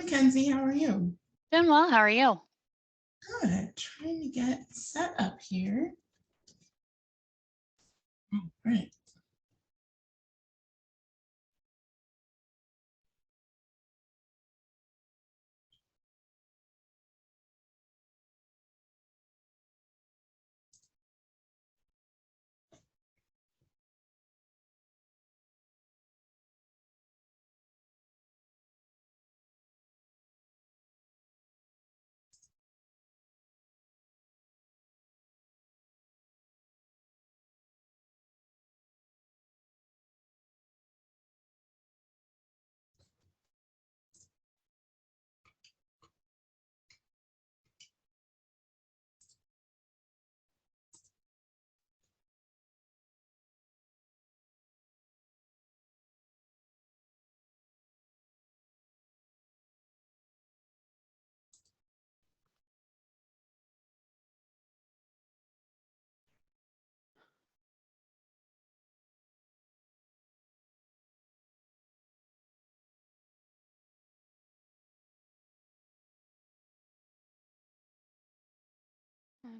Mackenzie. How are you? Doing well. How are you? Good. Trying to get set up here. All right.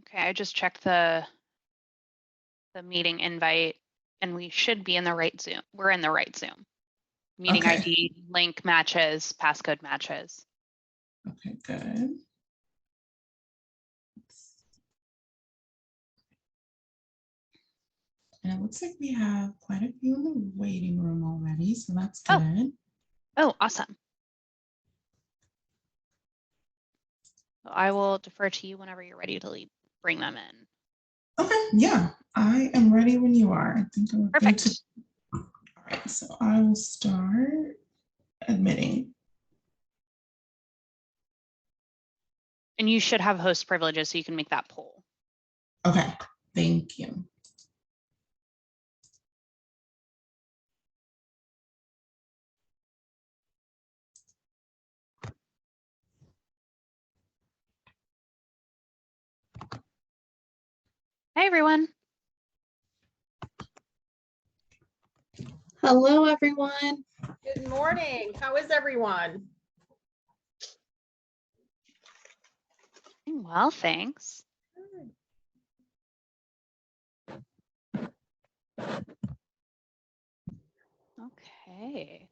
Okay, I just checked the meeting invite and we should be in the right Zoom. We're in the right Zoom. Meeting Okay. ID, link matches, passcode matches. Okay, good. And it looks like we have quite a few in the waiting room already, so that's good. Oh, awesome. So I will defer to you whenever you're ready to bring them in. Okay, yeah, I am ready when you are. I think I'm good to. All right, so I will start admitting. And you should have host privileges so you can make that poll. Okay, thank you. Hey, everyone. Hello, everyone. Good morning. How is everyone? Well, thanks. Okay.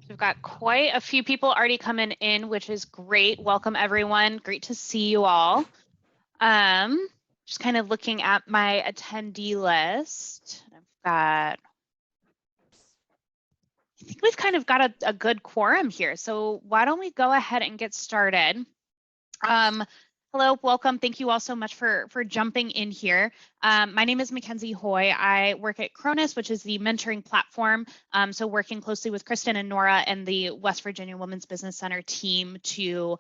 We've got quite a few people already coming in, which is great. Welcome, everyone. Great to see you all. Just kind of looking at my attendee list. I think we've kind of got a good quorum here. So why don't we go ahead and get started? Hello, welcome. Thank you all so much for jumping in here. My name is Mackenzie Hoy. I work at Cronus, which is the mentoring platform. So working closely with Kristen and Nora and the West Virginia Women's Business Center team to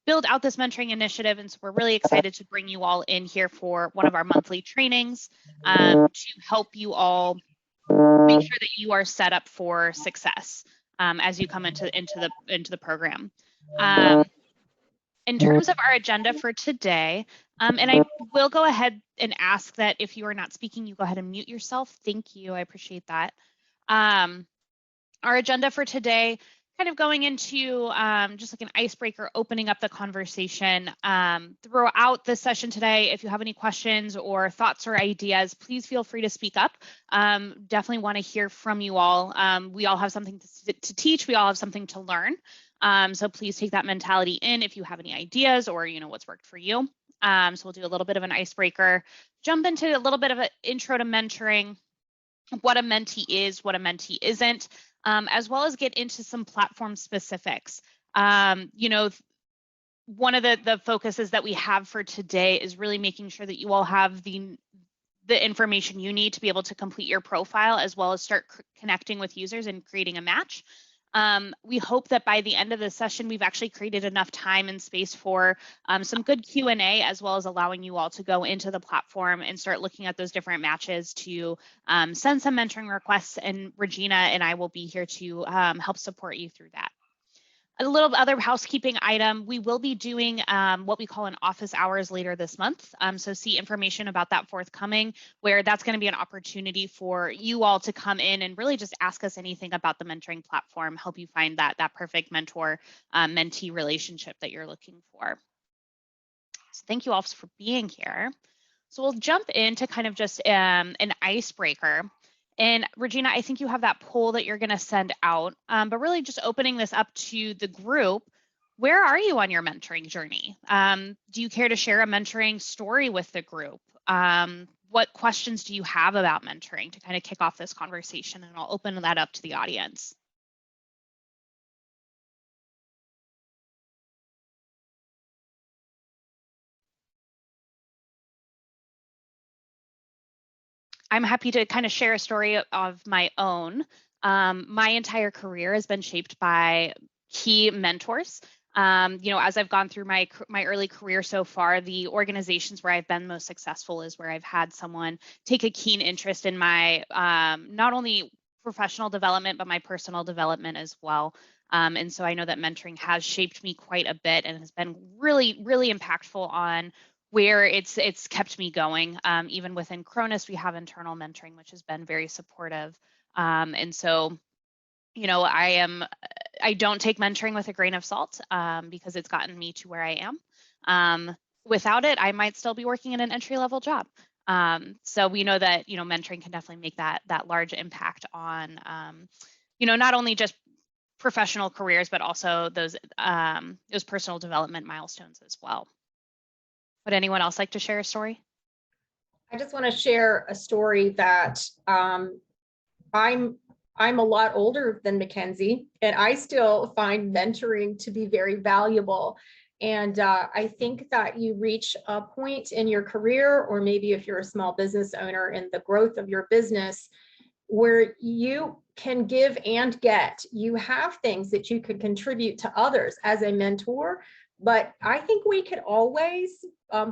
build out this mentoring initiative. And so we're really excited to bring you all in here for one of our monthly trainings to help you all make sure that you are set up for success as you come into the program. In terms of our agenda for today, and I will go ahead and ask that if you are not speaking, you go ahead and mute yourself. Thank you. I appreciate that. Our agenda for today, kind of going into just like an icebreaker, opening up the conversation. Throughout the session today, if you have any questions or thoughts or ideas, please feel free to speak up. Definitely want to hear from you all. We all have something to teach. We all have something to learn. So please take that mentality in if you have any ideas or what's worked for you. So we'll do a little bit of an icebreaker, jump into a little bit of an intro to mentoring, what a mentee is, what a mentee isn't, as well as get into some platform specifics. One of the focuses that we have for today is really making sure that you all have the information you need to be able to complete your profile, as well as start connecting with users and creating a match. We hope that by the end of the session, we've actually created enough time and space for some good Q&A, as well as allowing you all to go into the platform and start looking at those different matches to send some mentoring requests. And Regina and I will be here to help support you through that. A little other housekeeping item, we will be doing what we call an office hours later this month. So see information about that forthcoming, where that's going to be an opportunity for you all to come in and really just ask us anything about the mentoring platform, help you find that perfect mentor-mentee relationship that you're looking for. So thank you all for being here. So we'll jump into kind of just an icebreaker. And Regina, I think you have that poll that you're going to send out, but really just opening this up to the group. Where are you on your mentoring journey? Do you care to share a mentoring story with the group? What questions do you have about mentoring to kind of kick off this conversation? And I'll open that up to the audience. I'm happy to kind of share a story of my own. My entire career has been shaped by key mentors. As I've gone through my early career so far, the organizations where I've been most successful is where I've had someone take a keen interest in my not only professional development, but my personal development as well. And so I know that mentoring has shaped me quite a bit and has been really, really impactful on where it's kept me going. Even within Cronus, we have internal mentoring, which has been very supportive. And so, I don't take mentoring with a grain of salt because it's gotten me to where I am. Without it, I might still be working in an entry-level job. So we know that, mentoring can definitely make that large impact on, not only just professional careers, but also those personal development milestones as well. Would anyone else like to share a story? I just want to share a story that I'm a lot older than Mackenzie, and I still find mentoring to be very valuable. And I think that you reach a point in your career, or maybe if you're a small business owner in the growth of your business, where you can give and get. You have things that you could contribute to others as a mentor, but I think we could always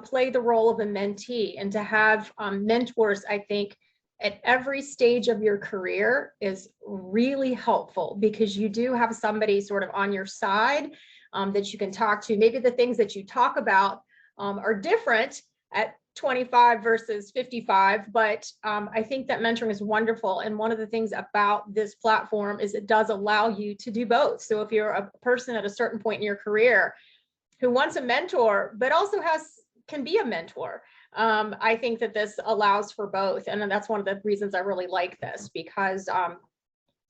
play the role of a mentee, and to have mentors, I think, at every stage of your career is really helpful, because you do have somebody sort of on your side that you can talk to. Maybe the things that you talk about are different at 25 versus 55, but I think that mentoring is wonderful. And one of the things about this platform is it does allow you to do both. So if you're a person at a certain point in your career who wants a mentor, but also can be a mentor, I think that this allows for both. And that's one of the reasons I really like this, because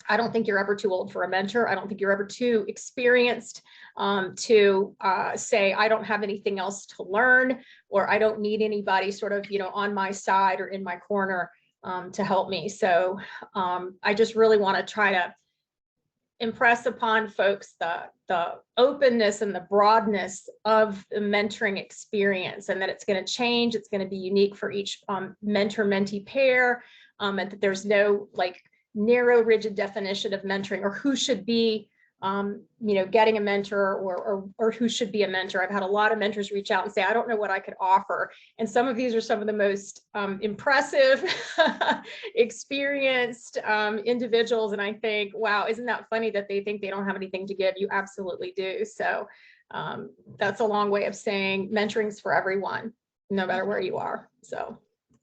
I don't think you're ever too old for a mentor. I don't think you're ever too experienced to say, I don't have anything else to learn, or I don't need anybody sort of, on my side or in my corner to help me. So I just really want to try to impress upon folks the openness and the broadness of the mentoring experience, and that it's going to change. It's going to be unique for each mentor-mentee pair, and that there's no narrow, rigid definition of mentoring, or who should be getting a mentor, or who should be a mentor. I've had a lot of mentors reach out and say, I don't know what I could offer. And some of these are some of the most impressive, experienced individuals. And I think, wow, isn't that funny that they think they don't have anything to give? You absolutely do. So that's a long way of saying mentoring's for everyone, no matter where you are. So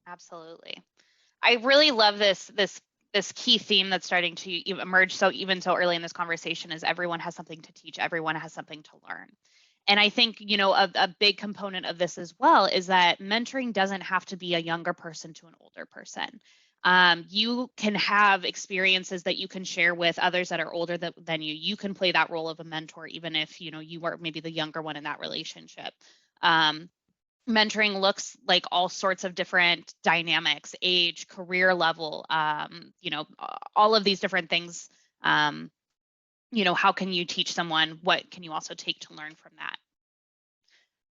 absolutely. I really love this key theme that's starting to emerge even so early in this conversation, is everyone has something to teach, everyone has something to learn. And I think, a big component of this as well is that mentoring doesn't have to be a younger person to an older person. You can have experiences that you can share with others that are older than you. You can play that role of a mentor, even if, you are maybe the younger one in that relationship. Mentoring looks like all sorts of different dynamics, age, career level, all of these different things. How can you teach someone? What can you also take to learn from that?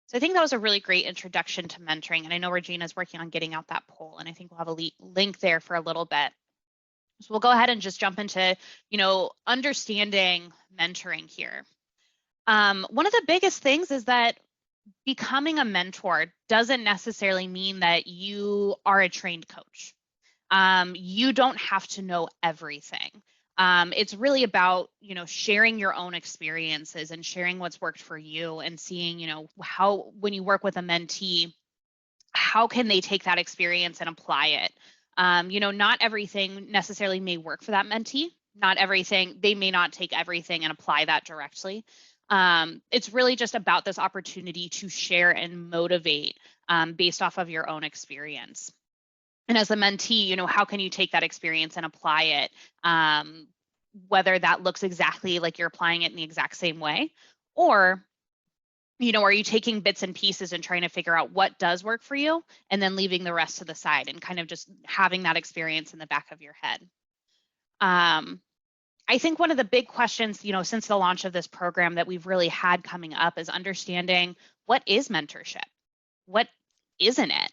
So I think that was a really great introduction to mentoring. And I know Regina's working on getting out that poll, and I think we'll have a link there for a little bit. So we'll go ahead and just jump into, understanding mentoring here. One of the biggest things is that becoming a mentor doesn't necessarily mean that you are a trained coach. You don't have to know everything. It's really about, sharing your own experiences and sharing what's worked for you and seeing, how, when you work with a mentee, how can they take that experience and apply it? Not everything necessarily may work for that mentee. Not everything, they may not take everything and apply that directly. It's really just about this opportunity to share and motivate based off of your own experience. And as a mentee, how can you take that experience and apply it? Whether that looks exactly like you're applying it in the exact same way, or are you taking bits and pieces and trying to figure out what does work for you and then leaving the rest to the side and kind of just having that experience in the back of your head? I think one of the big questions, since the launch of this program that we've really had coming up is understanding, what is mentorship? What isn't it?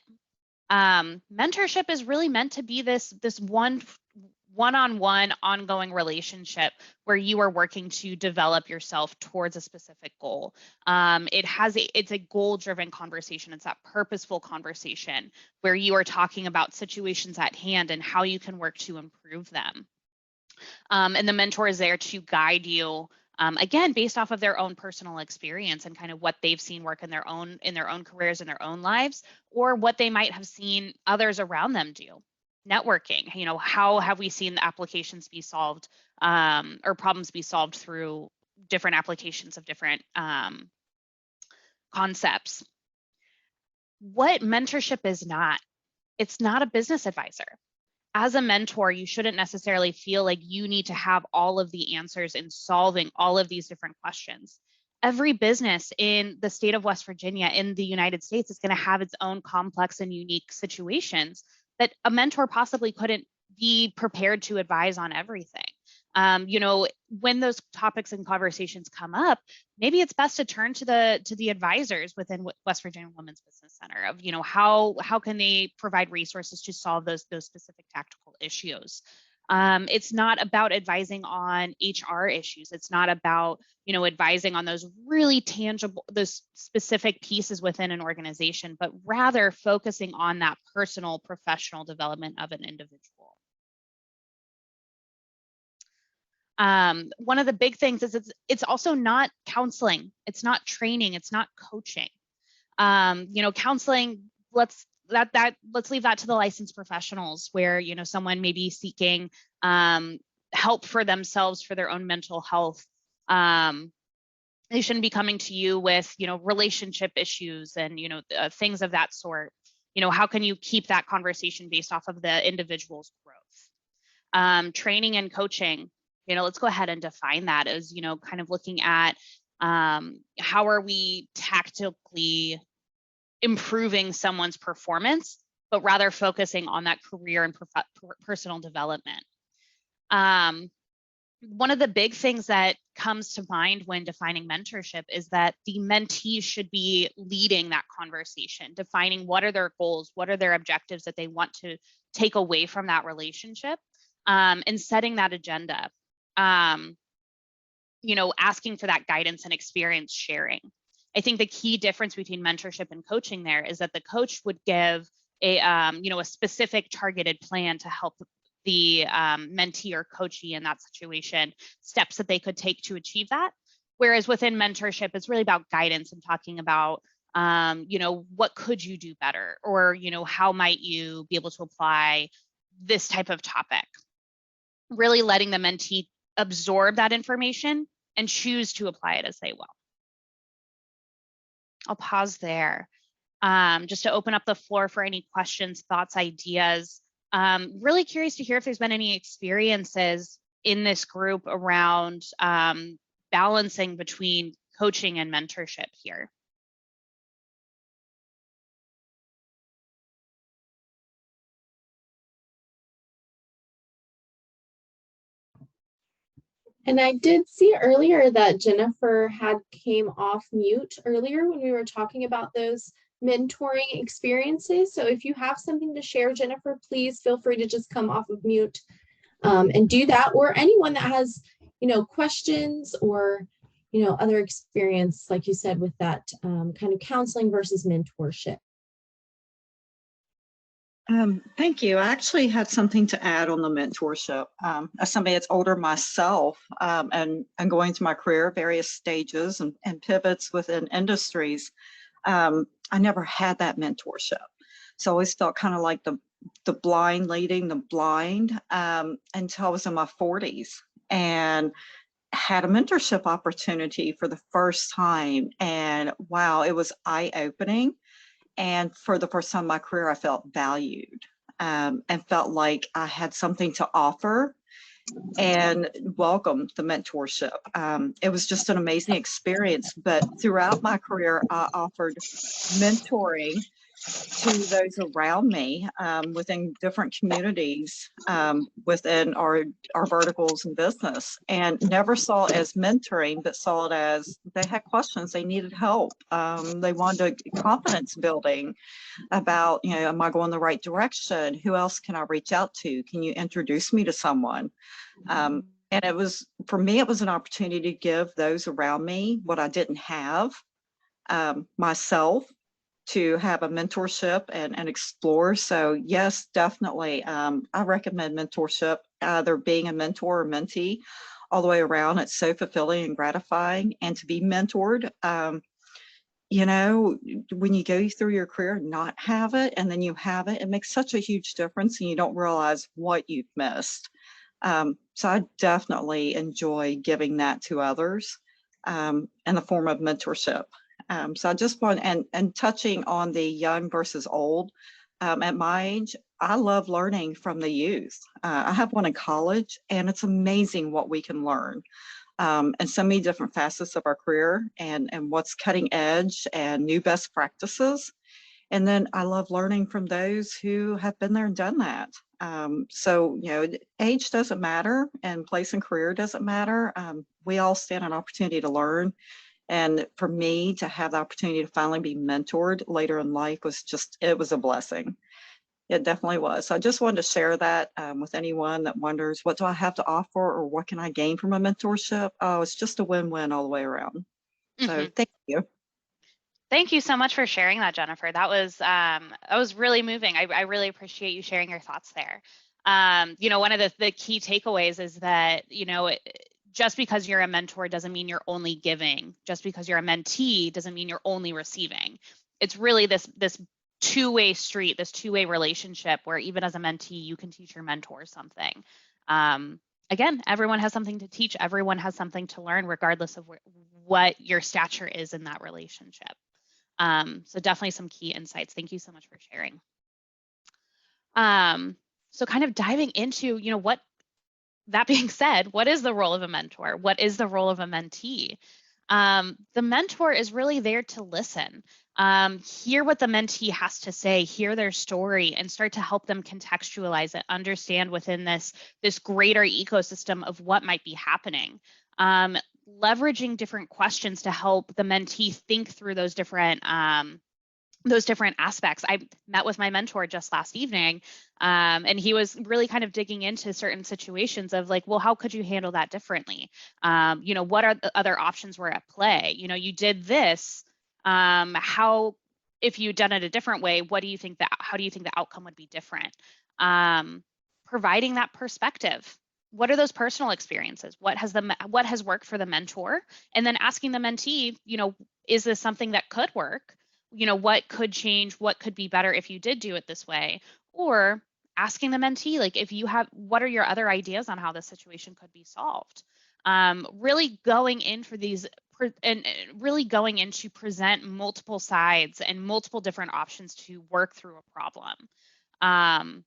Mentorship is really meant to be this one-on-one ongoing relationship where you are working to develop yourself towards a specific goal. It's a goal-driven conversation. It's that purposeful conversation where you are talking about situations at hand and how you can work to improve them. And the mentor is there to guide you, again, based off of their own personal experience and kind of what they've seen work in their own careers, in their own lives, or what they might have seen others around them do. Networking, how have we seen the applications be solved, or problems be solved through different applications of different concepts? What mentorship is not, it's not a business advisor. As a mentor, you shouldn't necessarily feel like you need to have all of the answers in solving all of these different questions. Every business in the state of West Virginia, in the United States, is going to have its own complex and unique situations that a mentor possibly couldn't be prepared to advise on everything. When those topics and conversations come up, maybe it's best to turn to the advisors within West Virginia Women's Business Center of, how can they provide resources to solve those specific tactical issues. It's not about advising on HR issues. It's not about, advising on those really tangible, those specific pieces within an organization, but rather focusing on that personal, professional development of an individual. One of the big things is it's also not counseling. It's not training. It's not coaching. Counseling, let's leave that to the licensed professionals where, someone may be seeking help for themselves for their own mental health. They shouldn't be coming to you with, relationship issues and, things of that sort. How can you keep that conversation based off of the individual's growth? Training and coaching, let's go ahead and define that as, kind of looking at how are we tactically improving someone's performance, but rather focusing on that career and personal development. One of the big things that comes to mind when defining mentorship is that the mentee should be leading that conversation, defining what are their goals, what are their objectives that they want to take away from that relationship, and setting that agenda. Asking for that guidance and experience sharing. I think the key difference between mentorship and coaching there is that the coach would give a specific targeted plan to help the mentee or coachee in that situation, steps that they could take to achieve that. Whereas within mentorship, it's really about guidance and talking about, what could you do better? Or, how might you be able to apply this type of topic? Really letting the mentee absorb that information and choose to apply it as they will. I'll pause there just to open up the floor for any questions, thoughts, ideas. Really curious to hear if there's been any experiences in this group around balancing between coaching and mentorship here. And I did see earlier that Jennifer had came off mute earlier when we were talking about those mentoring experiences. So if you have something to share, Jennifer, please feel free to just come off of mute and do that. Or anyone that has, questions or, other experience, like you said, with that kind of counseling versus mentorship. Thank you. I actually had something to add on the mentorship. As somebody that's older myself, and going through my career, various stages and pivots within industries, I never had that mentorship. So I always felt kind of like the blind leading the blind, until I was in my 40s and had a mentorship opportunity for the first time. And wow, it was eye-opening. And for the first time in my career, I felt valued, and felt like I had something to offer and welcomed the mentorship. It was just an amazing experience. But throughout my career, I offered mentoring to those around me, within different communities, within our verticals in business, and never saw it as mentoring, but saw it as they had questions, they needed help, they wanted confidence building about, am I going the right direction? Who else can I reach out to? Can you introduce me to someone? And it was, for me, it was an opportunity to give those around me what I didn't have, myself, to have a mentorship and explore. So yes, definitely. I recommend mentorship, either being a mentor or mentee, all the way around. It's so fulfilling and gratifying. And to be mentored, when you go through your career, not have it, and then you have it, it makes such a huge difference, and you don't realize what you've missed. So I definitely enjoy giving that to others, in the form of mentorship. So I just want, and touching on the young versus old, at my age, I love learning from the youth. I have one in college, and it's amazing what we can learn, and so many different facets of our career, and what's cutting edge and new best practices. And then I love learning from those who have been there and done that. So, age doesn't matter, and place and career doesn't matter. We all stand an opportunity to learn. And for me to have the opportunity to finally be mentored later in life it was a blessing. It definitely was. So I just wanted to share that, with anyone that wonders, what do I have to offer, or what can I gain from a mentorship? Oh, it's just a win-win all the way around. So thank you. Thank you so much for sharing that, Jennifer. That was really moving. I really appreciate you sharing your thoughts there. One of the key takeaways is that, just because you're a mentor doesn't mean you're only giving. Just because you're a mentee doesn't mean you're only receiving. It's really this two-way street, this two-way relationship where even as a mentee, you can teach your mentor something. Again, everyone has something to teach. Everyone has something to learn, regardless of what your stature is in that relationship. So definitely some key insights. Thank you so much for sharing. So kind of diving into, that being said, what is the role of a mentor? What is the role of a mentee? The mentor is really there to listen, hear what the mentee has to say, hear their story, and start to help them contextualize it, understand within this greater ecosystem of what might be happening. Leveraging different questions to help the mentee think through those different aspects. I met with my mentor just last evening, and he was really kind of digging into certain situations of like, well, how could you handle that differently? What are the other options were at play? You did this. How, if you'd done it a different way, how do you think the outcome would be different? Providing that perspective. What are those personal experiences? What has worked for the mentor? And then asking the mentee, is this something that could work? What could change? What could be better if you did do it this way? Or asking the mentee, like, what are your other ideas on how this situation could be solved? Really going in for these and really going in to present multiple sides and multiple different options to work through a problem. And,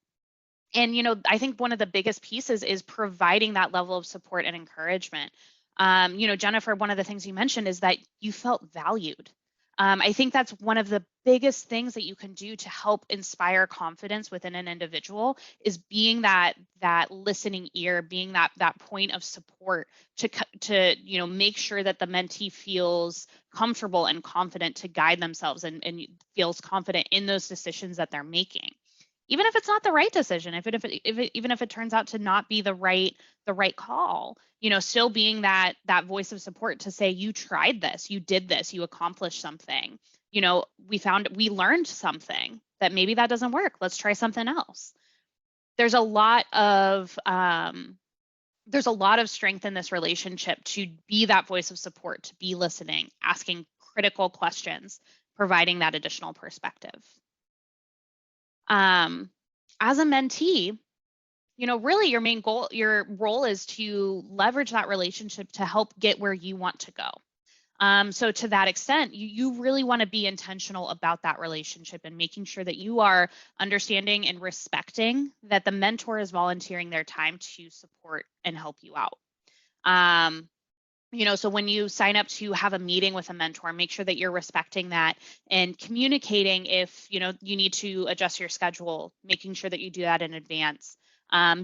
I think one of the biggest pieces is providing that level of support and encouragement. Jennifer, one of the things you mentioned is that you felt valued. I think that's one of the biggest things that you can do to help inspire confidence within an individual is being that listening ear, being that point of support to make sure that the mentee feels comfortable and confident to guide themselves and feels confident in those decisions that they're making. Even if it's not the right decision, even if it turns out to not be the right call, still being that voice of support to say, you tried this, you did this, you accomplished something, we learned something, that maybe that doesn't work. Let's try something else. There's a lot of strength in this relationship to be that voice of support, to be listening, asking critical questions, providing that additional perspective. As a mentee, really your main goal, your role is to leverage that relationship to help get where you want to go. So to that extent, you really want to be intentional about that relationship and making sure that you are understanding and respecting that the mentor is volunteering their time to support and help you out. So when you sign up to have a meeting with a mentor, make sure that you're respecting that and communicating if, you need to adjust your schedule, making sure that you do that in advance,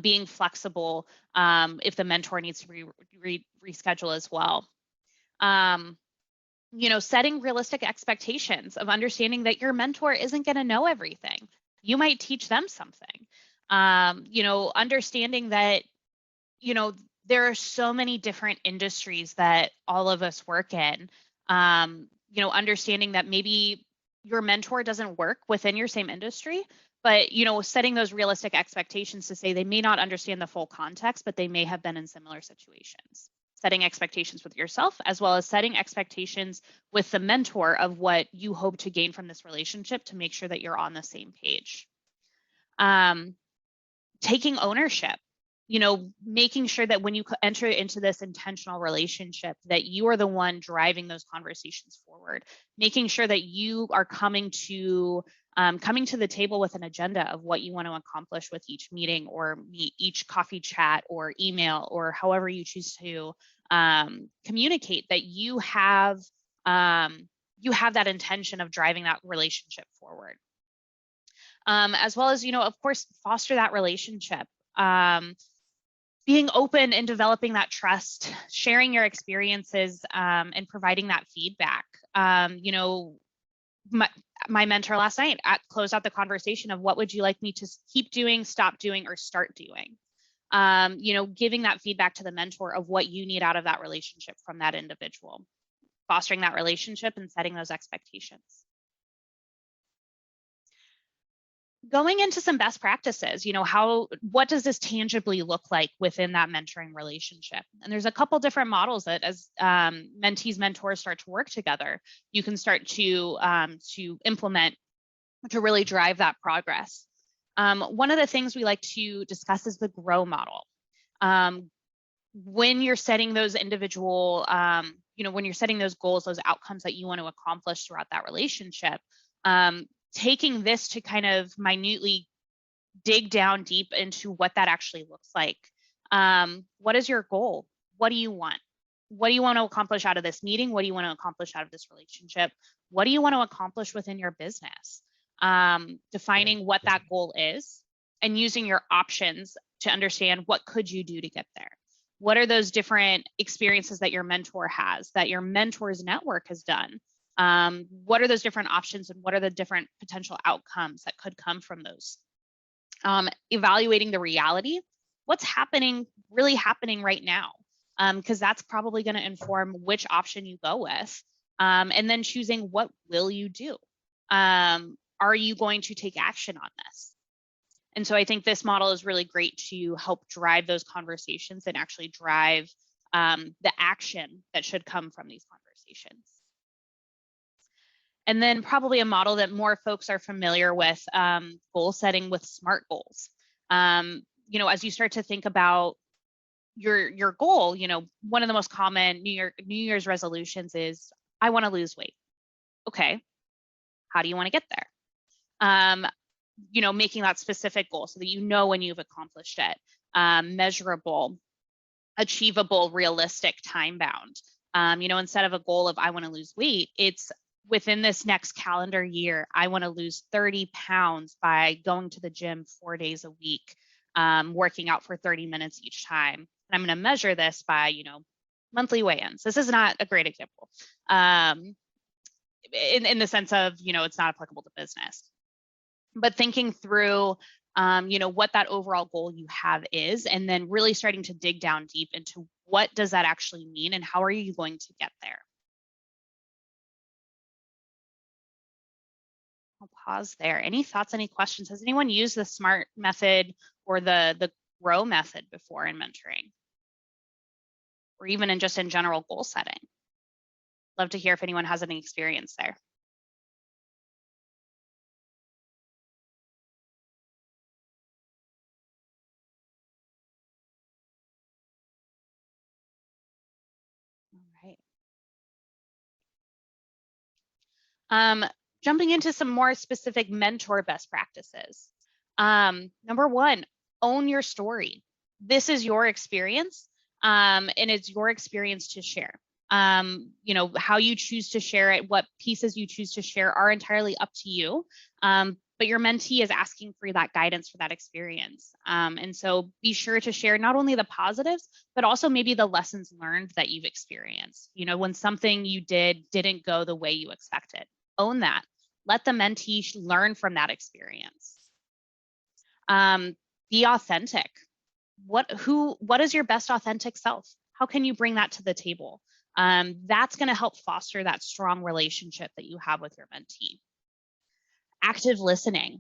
being flexible if the mentor needs to reschedule as well. Setting realistic expectations of understanding that your mentor isn't going to know everything. You might teach them something. Understanding that, there are so many different industries that all of us work in. Understanding that maybe your mentor doesn't work within your same industry, but, setting those realistic expectations to say they may not understand the full context, but they may have been in similar situations. Setting expectations with yourself, as well as setting expectations with the mentor of what you hope to gain from this relationship to make sure that you're on the same page. Taking ownership, making sure that when you enter into this intentional relationship, that you are the one driving those conversations forward, making sure that you are coming to the table with an agenda of what you want to accomplish with each meeting or each coffee chat or email or however you choose to communicate, that you have that intention of driving that relationship forward. As well as, of course, foster that relationship. Being open and developing that trust, sharing your experiences and providing that feedback. My mentor last night closed out the conversation of what would you like me to keep doing, stop doing, or start doing. Giving that feedback to the mentor of what you need out of that relationship from that individual, fostering that relationship and setting those expectations. Going into some best practices, what does this tangibly look like within that mentoring relationship? And there's a couple different models that as mentees, mentors start to work together, you can start to implement to really drive that progress. One of the things we like to discuss is the GROW model. When you're setting those individual, when you're setting those goals, those outcomes that you want to accomplish throughout that relationship, taking this to kind of minutely dig down deep into what that actually looks like. What is your goal? What do you want? What do you want to accomplish out of this meeting? What do you want to accomplish out of this relationship? What do you want to accomplish within your business? Defining what that goal is and using your options to understand what could you do to get there. What are those different experiences that your mentor has, that your mentor's network has done? What are those different options and what are the different potential outcomes that could come from those? Evaluating the reality, what's really happening right now, because that's probably going to inform which option you go with, and then choosing what will you do. Are you going to take action on this? And so I think this model is really great to help drive those conversations and actually drive the action that should come from these conversations. And then probably a model that more folks are familiar with, goal setting with SMART goals. As you start to think about your goal, one of the most common New Year's resolutions is, I want to lose weight. Okay, how do you want to get there? Making that specific goal so that you know when you've accomplished it, measurable, achievable, realistic, time bound. Instead of a goal of I want to lose weight, it's within this next calendar year, I want to lose 30 pounds by going to the gym 4 days a week, working out for 30 minutes each time. And I'm going to measure this by, monthly weigh-ins. This is not a great example in the sense of, it's not applicable to business. But thinking through, what that overall goal you have is, and then really starting to dig down deep into what does that actually mean and how are you going to get there? I'll pause there. Any thoughts, any questions? Has anyone used the SMART method or the GROW method before in mentoring? Or even in just in general goal setting? Love to hear if anyone has any experience there. All right. Jumping into some more specific mentor best practices. Number one, own your story. This is your experience, and it's your experience to share. You know, how you choose to share it, what pieces you choose to share are entirely up to you. But your mentee is asking for that guidance, for that experience. And so be sure to share not only the positives, but also maybe the lessons learned that you've experienced. You know, when something you didn't go the way you expected, own that. Let the mentee learn from that experience. Be authentic. What is your best authentic self? How can you bring that to the table? That's going to help foster that strong relationship that you have with your mentee. Active listening.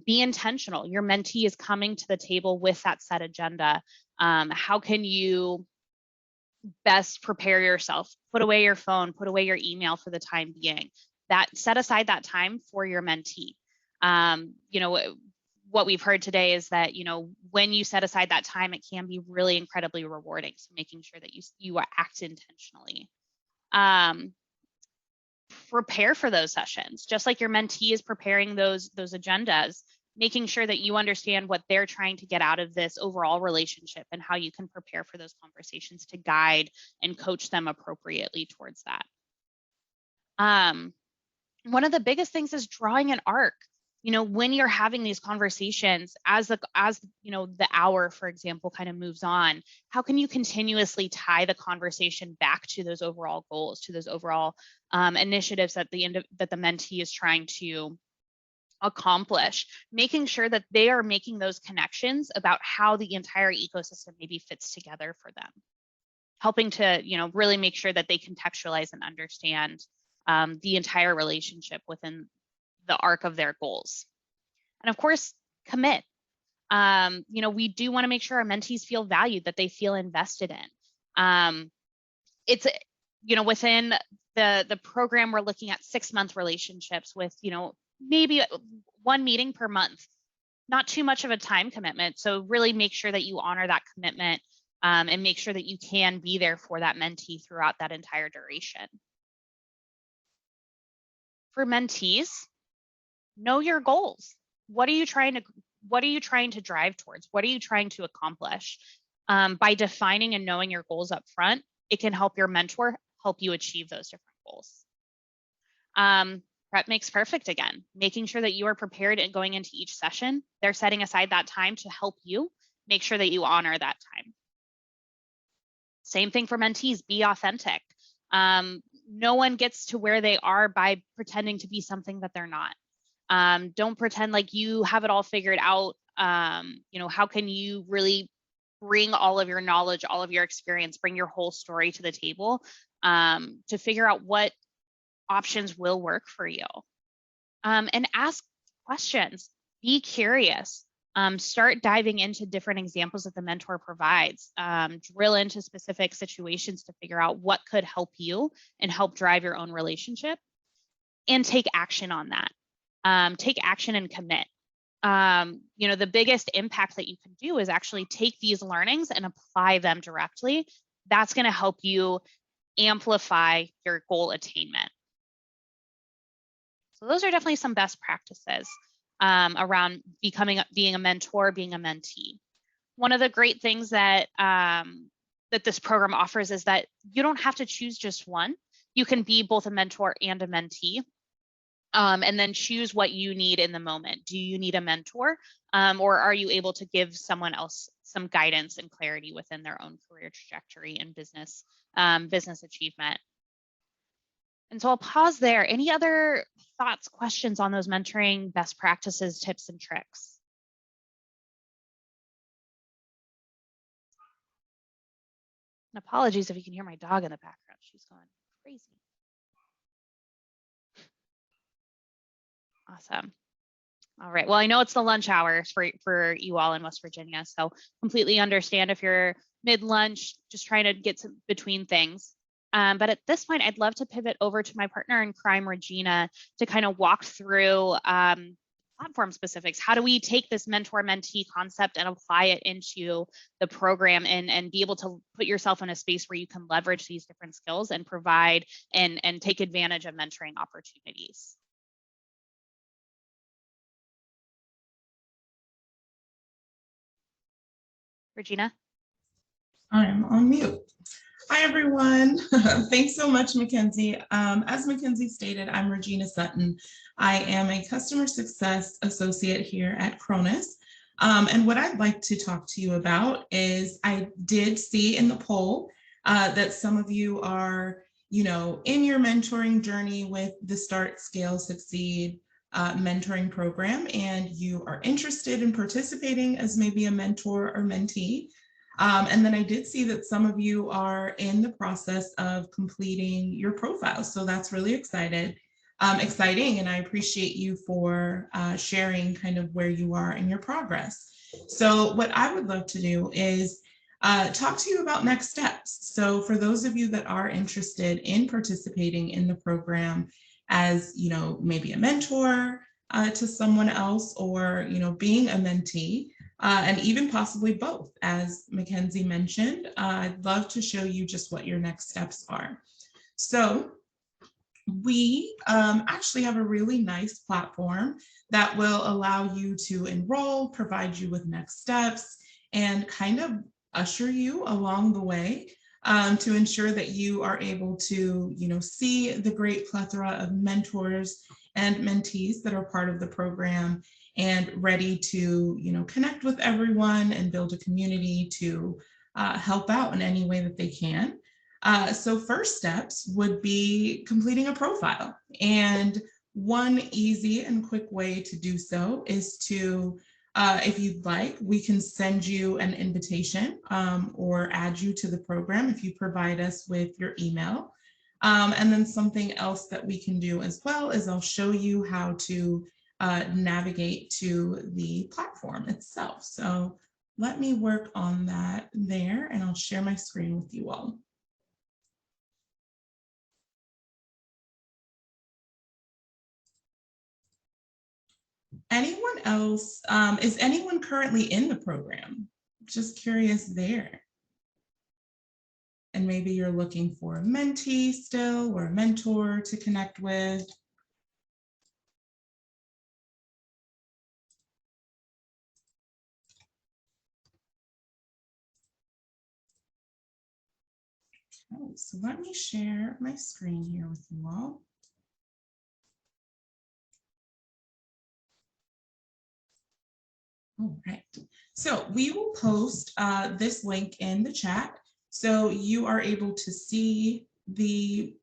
Be intentional. Your mentee is coming to the table with that set agenda. How can you best prepare yourself? Put away your phone, put away your email for the time being. Set aside that time for your mentee. You know, what we've heard today is that, you know, when you set aside that time, it can be really incredibly rewarding. So making sure that you act intentionally. Prepare for those sessions, just like your mentee is preparing those agendas, making sure that you understand what they're trying to get out of this overall relationship and how you can prepare for those conversations to guide and coach them appropriately towards that. One of the biggest things is drawing an arc. You know, when you're having these conversations, as you know, the hour, for example, kind of moves on, how can you continuously tie the conversation back to those overall goals, to those overall initiatives that the mentee is trying to accomplish, making sure that they are making those connections about how the entire ecosystem maybe fits together for them, helping to, you know, really make sure that they contextualize and understand the entire relationship within the arc of their goals. And of course, commit. You know, we do want to make sure our mentees feel valued, that they feel invested in. It's, you know, within the program, we're looking at 6-month relationships with, you know, maybe 1 meeting per month, not too much of a time commitment. So really make sure that you honor that commitment and make sure that you can be there for that mentee throughout that entire duration. For mentees, know your goals. What are you trying to drive towards? What are you trying to accomplish? By defining and knowing your goals up front, it can help your mentor help you achieve those different goals. Prep makes perfect again, making sure that you are prepared and going into each session. They're setting aside that time to help you make sure that you honor that time. Same thing for mentees, be authentic. No one gets to where they are by pretending to be something that they're not. Don't pretend like you have it all figured out. You know, how can you really bring all of your knowledge, all of your experience, bring your whole story to the table to figure out what options will work for you. And ask questions, be curious. Start diving into different examples that the mentor provides. Drill into specific situations to figure out what could help you and help drive your own relationship, and take action on that. Take action and commit. You know, the biggest impact that you can do is actually take these learnings and apply them directly. That's going to help you amplify your goal attainment. So those are definitely some best practices around being a mentor, being a mentee. One of the great things that that this program offers is that you don't have to choose just one. You can be both a mentor and a mentee. And then choose what you need in the moment. Do you need a mentor, or are you able to give someone else some guidance and clarity within their own career trajectory and business achievement? And so I'll pause there. Any other thoughts, questions on those mentoring best practices, tips, and tricks? And apologies if you can hear my dog in the background. She's going crazy. Awesome. All right. Well, I know it's the lunch hour for you all in West Virginia, so completely understand if you're mid-lunch, just trying to get between things. But at this point, I'd love to pivot over to my partner in crime, Regina, to kind of walk through platform specifics. How do we take this mentor-mentee concept and apply it into the program and be able to put yourself in a space where you can leverage these different skills and provide and take advantage of mentoring opportunities? Regina? I'm on mute. Hi, everyone. Thanks so much, Mackenzie. As Mackenzie stated, I'm Regina Sutton. I am a customer success associate here at Cronus. And what I'd like to talk to you about is I did see in the poll that some of you are, in your mentoring journey with the Start, Scale, Succeed mentoring program, and you are interested in participating as maybe a mentor or mentee. And then I did see that some of you are in the process of completing your profile. So that's really exciting. And I appreciate you for sharing kind of where you are in your progress. So what I would love to do is talk to you about next steps. So for those of you that are interested in participating in the program as, maybe a mentor to someone else, or, being a mentee, and even possibly both, as Mackenzie mentioned, I'd love to show you just what your next steps are. So we actually have a really nice platform that will allow you to enroll, provide you with next steps, and kind of usher you along the way to ensure that you are able to, see the great plethora of mentors and mentees that are part of the program and ready to, connect with everyone and build a community to help out in any way that they can. So first steps would be completing a profile. And one easy and quick way to do so is to, if you'd like, we can send you an invitation or add you to the program if you provide us with your email. And then something else that we can do as well is I'll show you how to navigate to the platform itself. So let me work on that there, and I'll share my screen with you all. Anyone else, is anyone currently in the program? Just curious there. And maybe you're looking for a mentee still or a mentor to connect with. Okay, so let me share my screen here with you all. All right, so we will post this link in the chat so you are able to see the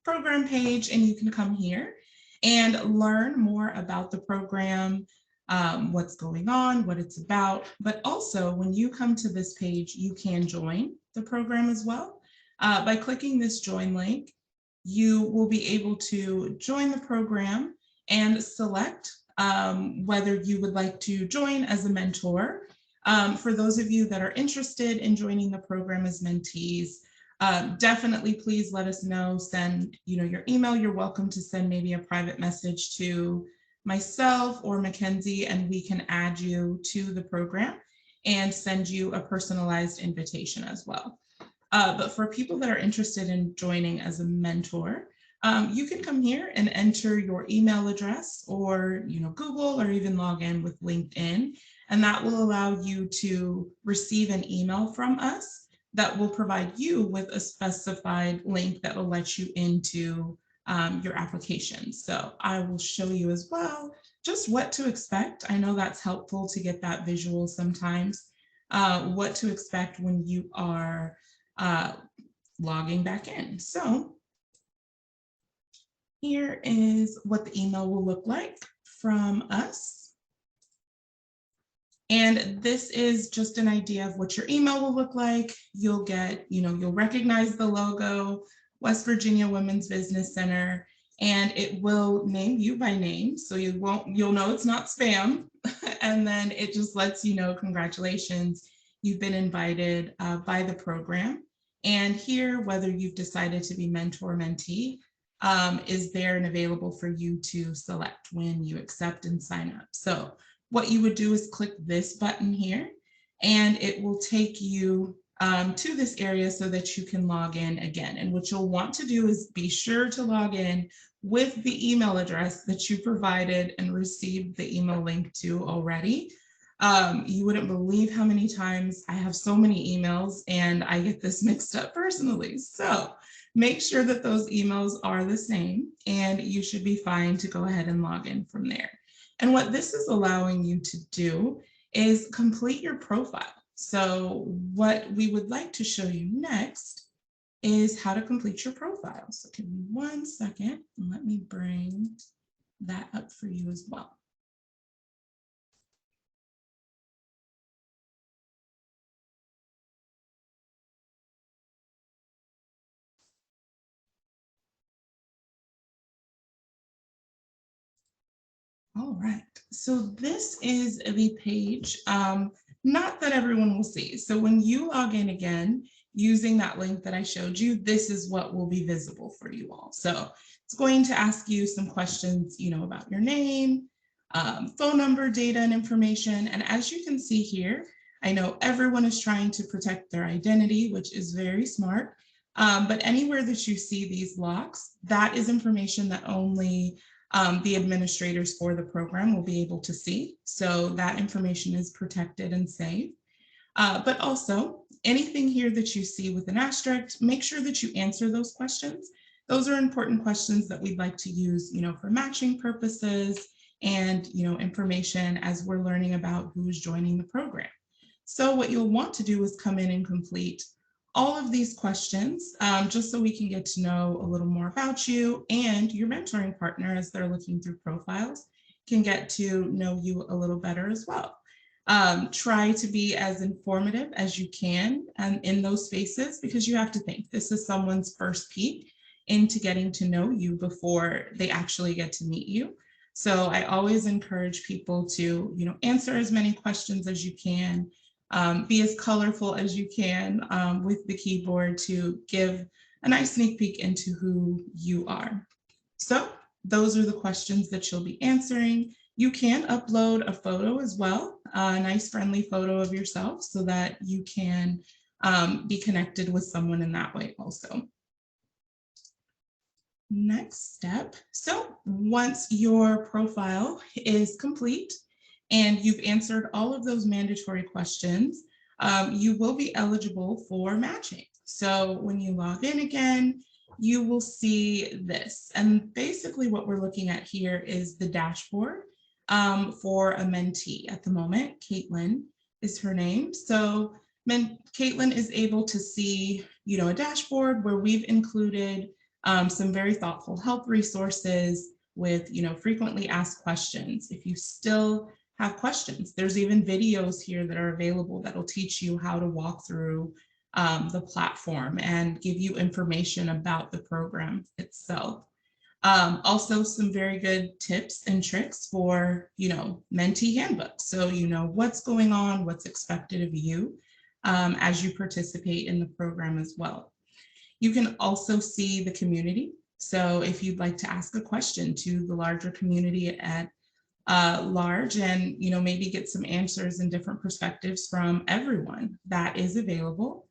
program page, and you can come here and learn more about the program, what's going on, what it's about. But also when you come to this page, you can join the program as well. By clicking this join link, you will be able to join the program and select whether you would like to join as a mentor. For those of you that are interested in joining the program as mentees, definitely please let us know. Send your email. You're welcome to send maybe a private message to myself or Mackenzie, and we can add you to the program and send you a personalized invitation as well. But for people that are interested in joining as a mentor, you can come here and enter your email address, or Google, or even log in with LinkedIn, and that will allow you to receive an email from us that will provide you with a specified link that will let you into your application. So I will show you as well just what to expect. I know that's helpful to get that visual sometimes, what to expect when you are logging back in. So here is what the email will look like from us. And this is just an idea of what your email will look like. You'll get, you'll recognize the logo, West Virginia Women's Business Center. and it will name you by name. So you'll know it's not spam. And then it just lets you know, congratulations, you've been invited by the program. And here, whether you've decided to be mentor or mentee, is there and available for you to select when you accept and sign up. So what you would do is click this button here, and it will take you to this area so that you can log in again. And what you'll want to do is be sure to log in with the email address that you provided and received the email link to already. You wouldn't believe how many times I have so many emails and I get this mixed up personally. So make sure that those emails are the same, and you should be fine to go ahead and log in from there. And what this is allowing you to do is complete your profile. So what we would like to show you next is how to complete your profile. So give me 1 second and let me bring that up for you as well. All right, so this is the page, not that everyone will see. So when you log in again, using that link that I showed you, this is what will be visible for you all. So it's going to ask you some questions, about your name, phone number, data, and information. And as you can see here, I know everyone is trying to protect their identity, which is very smart. But anywhere that you see these locks, that is information that only the administrators for the program will be able to see. So that information is protected and safe. But also anything here that you see with an asterisk, make sure that you answer those questions. Those are important questions that we'd like to use, for matching purposes and, information as we're learning about who's joining the program. So what you'll want to do is come in and complete all of these questions, just so we can get to know a little more about you, and your mentoring partner, as they're looking through profiles, can get to know you a little better as well. Try to be as informative as you can in those spaces, because you have to think this is someone's first peek into getting to know you before they actually get to meet you. So I always encourage people to, answer as many questions as you can. Be as colorful as you can with the keyboard to give a nice sneak peek into who you are. So those are the questions that you'll be answering. You can upload a photo as well, a nice friendly photo of yourself, so that you can be connected with someone in that way also. Next step. So once your profile is complete, and you've answered all of those mandatory questions, you will be eligible for matching. So when you log in again, you will see this. And basically what we're looking at here is the dashboard for a mentee at the moment. Caitlin is her name. So Caitlin is able to see, a dashboard where we've included some very thoughtful help resources with, frequently asked questions. If you still have questions, there's even videos here that are available that will teach you how to walk through the platform and give you information about the program itself. Also some very good tips and tricks for, mentee handbooks. So what's going on, what's expected of you as you participate in the program as well. You can also see the community. So if you'd like to ask a question to the larger community at large and maybe get some answers and different perspectives from everyone, that is available.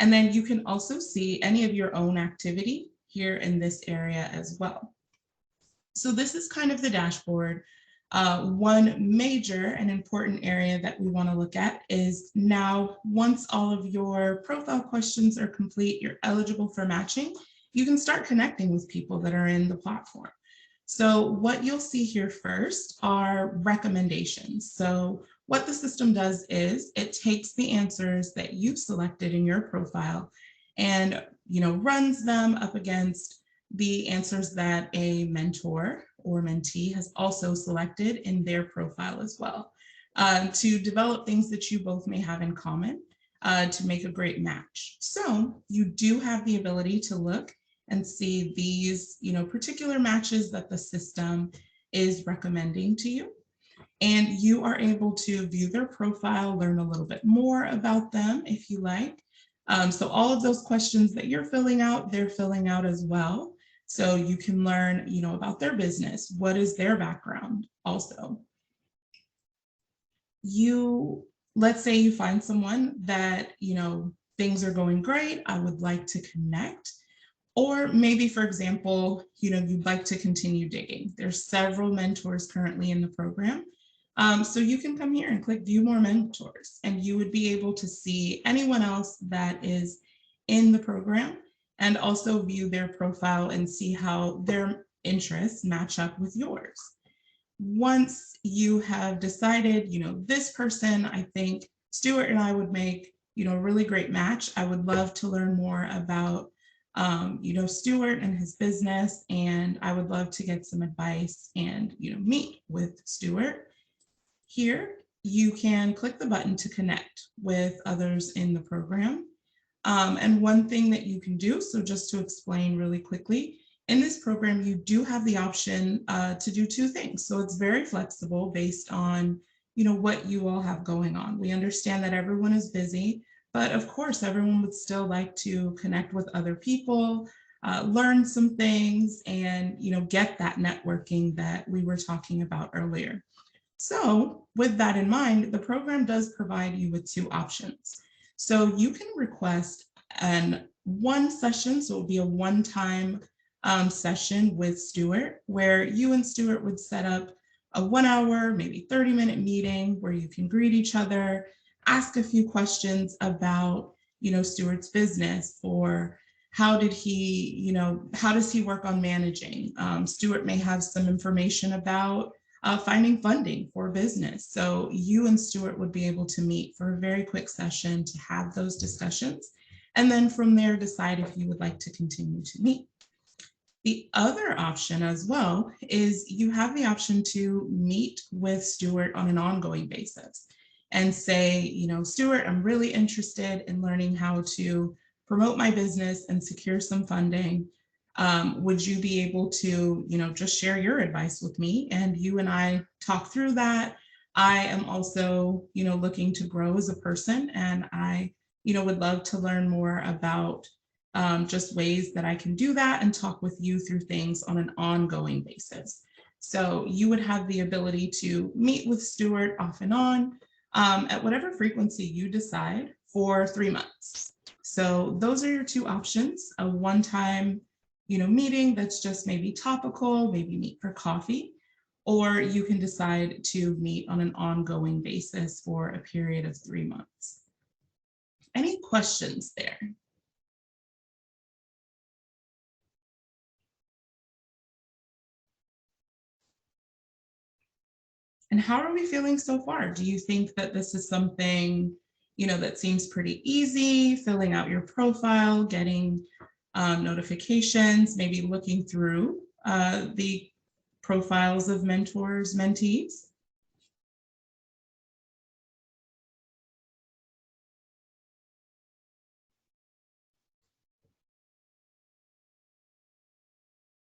And then you can also see any of your own activity here in this area as well. So this is kind of the dashboard. One major and important area that we want to look at is now, once all of your profile questions are complete, you're eligible for matching, you can start connecting with people that are in the platform. So what you'll see here first are recommendations. So what the system does is it takes the answers that you've selected in your profile and runs them up against the answers that a mentor or mentee has also selected in their profile as well, to develop things that you both may have in common to make a great match. So you do have the ability to look and see these, particular matches that the system is recommending to you. And you are able to view their profile, learn a little bit more about them if you like. So all of those questions that you're filling out, they're filling out as well. So you can learn, about their business. What is their background also? Let's say you find someone that, things are going great. I would like to connect. Or maybe, for example, you'd like to continue digging. There's several mentors currently in the program. So you can come here and click view more mentors, and you would be able to see anyone else that is in the program and also view their profile and see how their interests match up with yours. Once you have decided, this person, I think Stuart and I would make, a really great match. I would love to learn more about Stuart and his business, and I would love to get some advice and, meet with Stuart. Here, you can click the button to connect with others in the program. And one thing that you can do, so just to explain really quickly, in this program, you do have the option to do two things. So it's very flexible based on, what you all have going on. We understand that everyone is busy, but of course, everyone would still like to connect with other people, learn some things, and, get that networking that we were talking about earlier. So with that in mind, the program does provide you with two options. So you can request one session, so it will be a one-time session with Stuart, where you and Stuart would set up a 1 hour, maybe 30-minute meeting where you can greet each other, ask a few questions about, Stuart's business, or how does he work on managing? Stuart may have some information about finding funding for business. So you and Stuart would be able to meet for a very quick session to have those discussions. And then from there, decide if you would like to continue to meet. The other option as well is you have the option to meet with Stuart on an ongoing basis and say, Stuart, I'm really interested in learning how to promote my business and secure some funding. Would you be able to, just share your advice with me, and you and I talk through that? I am also, looking to grow as a person, and I, would love to learn more about just ways that I can do that and talk with you through things on an ongoing basis. So you would have the ability to meet with Stuart off and on at whatever frequency you decide for 3 months. So those are your two options: a one-time meeting that's just maybe topical, maybe meet for coffee, or you can decide to meet on an ongoing basis for a period of 3 months. Any questions there? And how are we feeling so far? Do you think that this is something, that seems pretty easy, filling out your profile, getting notifications, maybe looking through the profiles of mentors, mentees?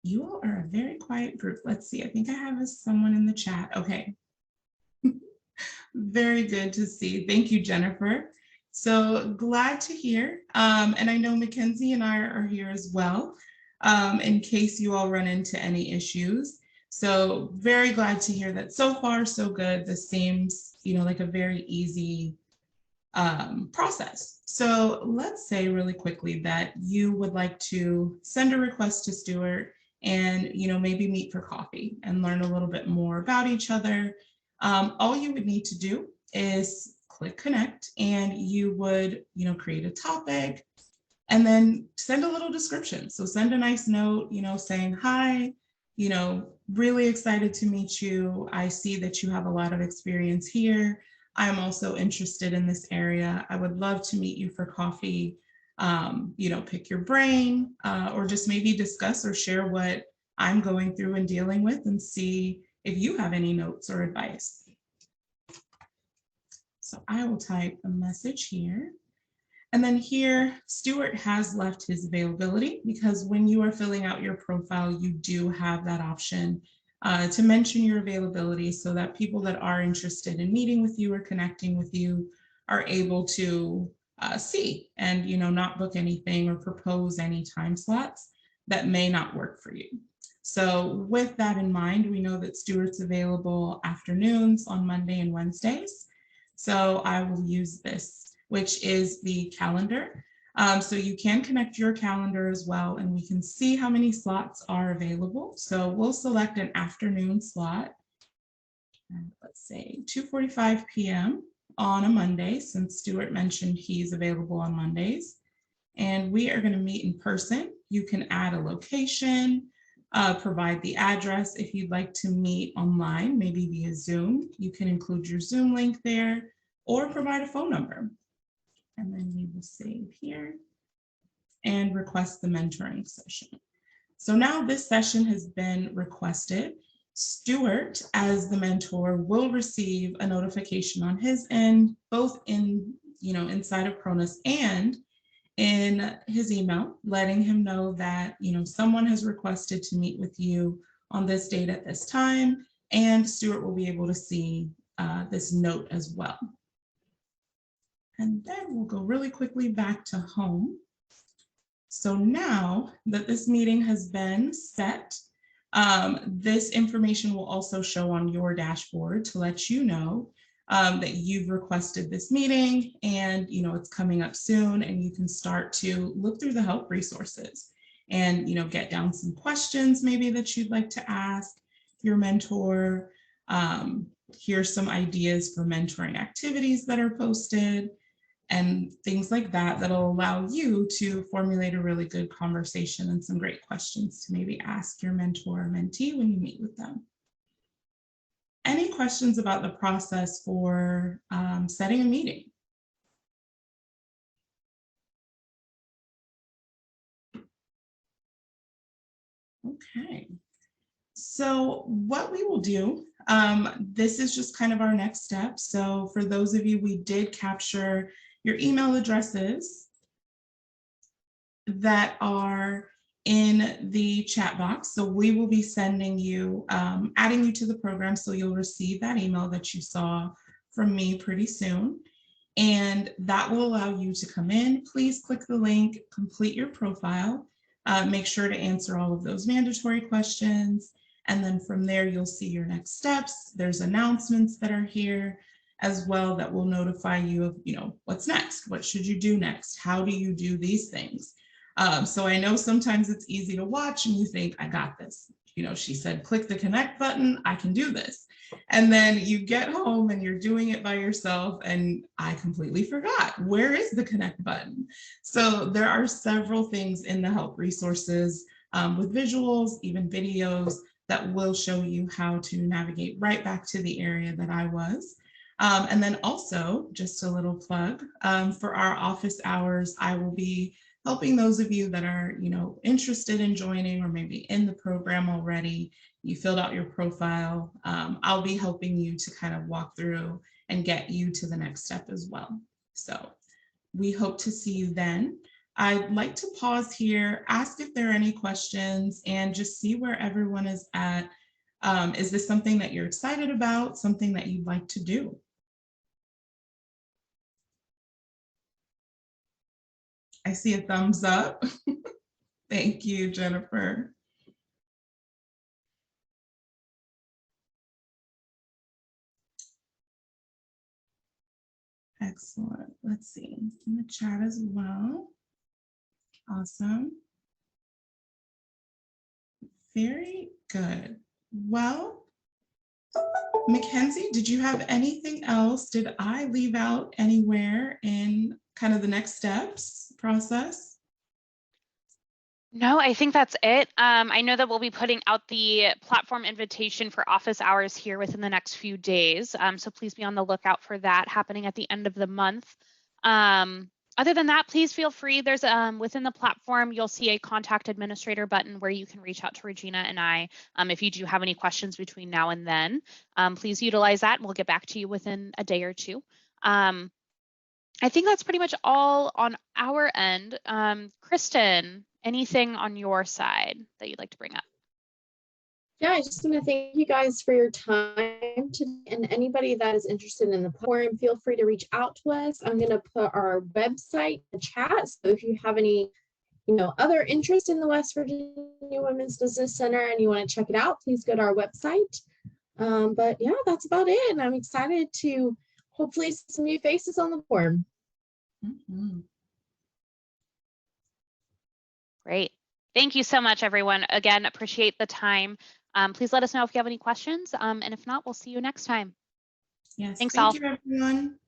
You all are a very quiet group. Let's see, I think I have someone in the chat. Okay. Very good to see. Thank you, Jennifer. So glad to hear. And I know Mackenzie and I are here as well, in case you all run into any issues. So very glad to hear that so far so good. This seems, like a very easy process. So let's say really quickly that you would like to send a request to Stuart and, maybe meet for coffee and learn a little bit more about each other. All you would need to do is click connect, and you would, create a topic and then send a little description. So send a nice note, saying, hi, really excited to meet you. I see that you have a lot of experience here. I'm also interested in this area. I would love to meet you for coffee, pick your brain, or just maybe discuss or share what I'm going through and dealing with, and see if you have any notes or advice. So I will type a message here. And then here, Stuart has left his availability because when you are filling out your profile, you do have that option to mention your availability so that people that are interested in meeting with you or connecting with you are able to see and, not book anything or propose any time slots that may not work for you. So with that in mind, we know that Stuart's available afternoons on Monday and Wednesdays. So I will use this, which is the calendar. So you can connect your calendar as well, and we can see how many slots are available. So we'll select an afternoon slot. And let's say 2:45 p.m. on a Monday, since Stuart mentioned he's available on Mondays. And we are going to meet in person. You can add a location, provide the address. If you'd like to meet online, maybe via Zoom, you can include your Zoom link there or provide a phone number. And then we will save here and request the mentoring session. So now this session has been requested. Stuart, as the mentor, will receive a notification on his end, both in, inside of Cronus and in his email, letting him know that, someone has requested to meet with you on this date at this time, and Stuart will be able to see this note as well. And then we'll go really quickly back to home. So now that this meeting has been set, this information will also show on your dashboard to let you know that you've requested this meeting and it's coming up soon, and you can start to look through the help resources and get down some questions maybe that you'd like to ask your mentor. Here's some ideas for mentoring activities that are posted and things like that that'll allow you to formulate a really good conversation and some great questions to maybe ask your mentor or mentee when you meet with them. Any questions about the process for setting a meeting? Okay, so what we will do, this is just kind of our next step. So for those of you, we did capture your email addresses that are in the chat box. So we will be sending you, adding you to the program. So you'll receive that email that you saw from me pretty soon. And that will allow you to come in. Please click the link, complete your profile, make sure to answer all of those mandatory questions. And then from there, you'll see your next steps. There's announcements that are here as well that will notify you of, what's next? What should you do next? How do you do these things? So I know sometimes it's easy to watch and you think, I got this. She said, click the connect button, I can do this. And then you get home and you're doing it by yourself and I completely forgot, where is the connect button? So there are several things in the help resources with visuals, even videos that will show you how to navigate right back to the area that I was. And then also just a little plug for our office hours, I will be helping those of you that are, interested in joining or maybe in the program already. You filled out your profile. I'll be helping you to kind of walk through and get you to the next step as well. So we hope to see you then. I'd like to pause here, ask if there are any questions, and just see where everyone is at. Is this something that you're excited about, something that you'd like to do? I see a thumbs up. Thank you, Jennifer. Excellent. Let's see in the chat as well. Awesome. Very good. Well, Mackenzie, did you have anything else? Did I leave out anywhere in kind of the next steps process? No, I think that's it. I know that we'll be putting out the platform invitation for office hours here within the next few days. So please be on the lookout for that happening at the end of the month. Other than that, please feel free. There's within the platform, you'll see a contact administrator button where you can reach out to Regina and I. If you do have any questions between now and then, please utilize that and we'll get back to you within a day or two. I think that's pretty much all on our end. Kristen, anything on your side that you'd like to bring up? Yeah, I just want to thank you guys for your time today, and anybody that is interested in the forum, feel free to reach out to us. I'm going to put our website in the chat. So if you have any, other interest in the West Virginia Women's Business Center and you want to check it out, please go to our website. But yeah, that's about it. And I'm excited to hopefully see some new faces on the forum. Mhm. Great. Thank you so much, everyone. Again, appreciate the time. Please let us know if you have any questions. And if not, we'll see you next time. Yes, Thanks thank all. you, everyone.